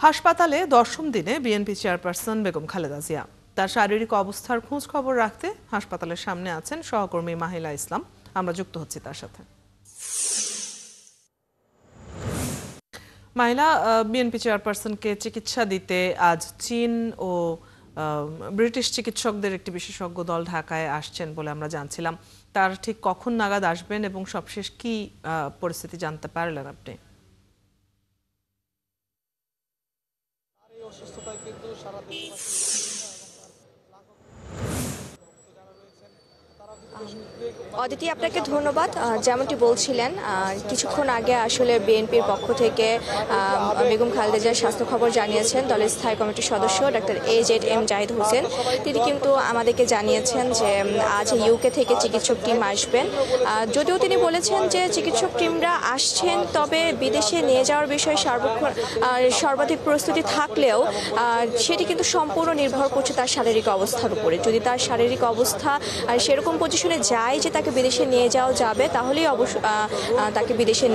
হাসপাতালে ১০ম দিনে BNP chairperson Begum Khaleda Zia তার শারীরিক অবস্থার খোঁজ খবর রাখতে হাসপাতালের সামনে আছেন সহকর্মী মাহিলা ইসলাম। আমরা যুক্ত হচ্ছি তার সাথে। মাহিলা, বিএনপি চেয়ারপারসনকে চিকিৎসা দিতে আজ চীন ও ব্রিটিশ চিকিৎসকদের একটি বিশেষজ্ঞ দল ঢাকায় আসছেন বলে আমরা জানছিলাম। তার ঠিক কখন নাগাদ আসবেন এবং সবশেষ কি পরিস্থিতি জানতে পারলেন আপনি? অদিতি, আপনাকে ধন্যবাদ। যেমনটি বলছিলেন, কিছুক্ষণ আগে আসলে বিএনপির পক্ষ থেকে বেগম খালেদা জিয়ার স্বাস্থ্য খবর জানিয়েছেন দলের স্থায়ী কমিটির সদস্য ডক্টর AZM জাহিদ হোসেন। তিনি কিন্তু আমাদেরকে জানিয়েছেন যে আজ ইউকে থেকে চিকিৎসক টিম আসবেন। যদিও তিনি বলেছেন যে চিকিৎসক টিমরা আসছেন, তবে বিদেশে নিয়ে যাওয়ার বিষয়ে সর্বাধিক প্রস্তুতি থাকলেও সেটি কিন্তু সম্পূর্ণ নির্ভর করছে তার শারীরিক অবস্থার উপরে। যদি তার শারীরিক অবস্থা সেরকম পজিশনে যায় যে তাকে বিদেশে নিয়ে যাওয়া যাবে, তাহলেই অবশ্য তাকে বিদেশে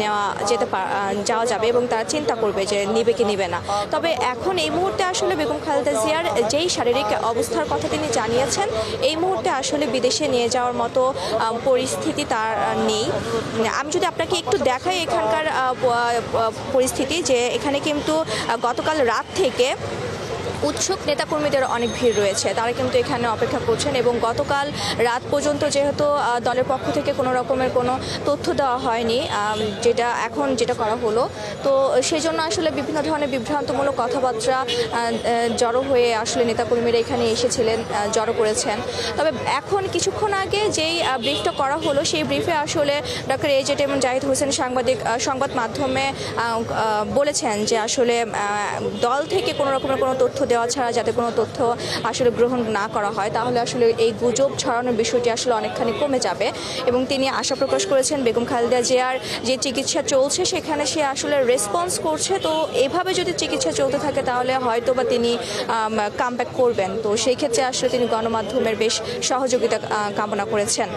যাওয়া যাবে এবং তারা চিন্তা করবে যে নিবে কি নিবে না। তবে এখন এই মুহূর্তে আসলে বেগম খালেদা জিয়ার যেই শারীরিক অবস্থার কথা তিনি জানিয়েছেন, এই মুহূর্তে আসলে বিদেশে নিয়ে যাওয়ার মতো পরিস্থিতি তার নেই। আমি যদি আপনাকে একটু দেখাই এখানকার পরিস্থিতি, যে এখানে কিন্তু গতকাল রাত থেকে উৎসুক নেতাকর্মীদের অনেক ভিড় রয়েছে। তারা কিন্তু এখানে অপেক্ষা করছেন এবং গতকাল রাত পর্যন্ত যেহেতু দলের পক্ষ থেকে কোনো রকমের কোনো তথ্য দেওয়া হয়নি, যেটা করা হলো, তো সেই জন্য আসলে বিভিন্ন ধরনের বিভ্রান্তমূলক কথাবার্তা জড়ো হয়ে আসলে নেতাকর্মীরা এখানে এসেছিলেন, জড়ো করেছেন। তবে এখন কিছুক্ষণ আগে যেই ব্রিফটা করা হলো, সেই ব্রিফে আসলে ডক্টর AZM জাহিদ হোসেন সংবাদ মাধ্যমে বলেছেন যে আসলে দল থেকে কোনো রকমের কোনো তথ্য দেওয়া ছাড়া যাতে কোনো তথ্য আসলে গ্রহণ না করা হয়, তাহলে আসলে এই গুজব ছড়ানোর বিষয়টি আসলে অনেকখানি কমে যাবে। এবং তিনি আশা প্রকাশ করেছেন বেগম খালেদা জিয়ার যে চিকিৎসা চলছে সেখানে সে আসলে রেসপন্স করছে। তো এইভাবে যদি চিকিৎসা চলতে থাকে তাহলে হয়তো বা তিনি কামব্যাক করবেন। তো সেই ক্ষেত্রে আসলে তিনি গণমাধ্যমের বেশ সহযোগিতা কামনা করেছেন।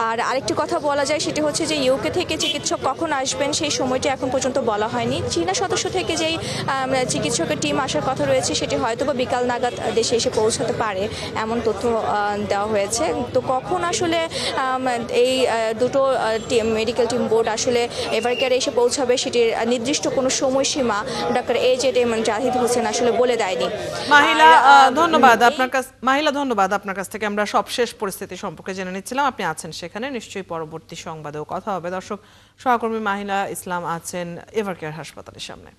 আর আরেকটি কথা বলা যায়, সেটি হচ্ছে যে ইউকে থেকে চিকিৎসক কখন আসবেন সেই সময়টি এখন পর্যন্ত বলা হয়নি। চীনা সদস্য থেকে যেই চিকিৎসকের টিম আসার কথা রয়েছে সেটি হয়তো বা বিকাল নাগাদ দেশে এসে পৌঁছাতে পারে, এমন তথ্য দেওয়া হয়েছে। তো কখন আসলে এই দুটো মেডিকেল টিম বোর্ড আসলে এভারকেয়ারে এসে পৌঁছাবে সেটির নির্দিষ্ট কোনো সময়সীমা ডক্টর AZM জাহিদ হোসেন আসলে বলে দেয়নি। মাহিলা, ধন্যবাদ আপনার কাছ থেকে আমরা সবশেষ পরিস্থিতি সম্পর্কে জেনে নিচ্ছিলাম। আপনি আছেন সেখানে, নিশ্চয়ই পরবর্তী সংবাদেও কথা হবে। দর্শক, সহকর্মী মাহিলা ইসলাম আছেন এভারকেয়ার হাসপাতালের সামনে।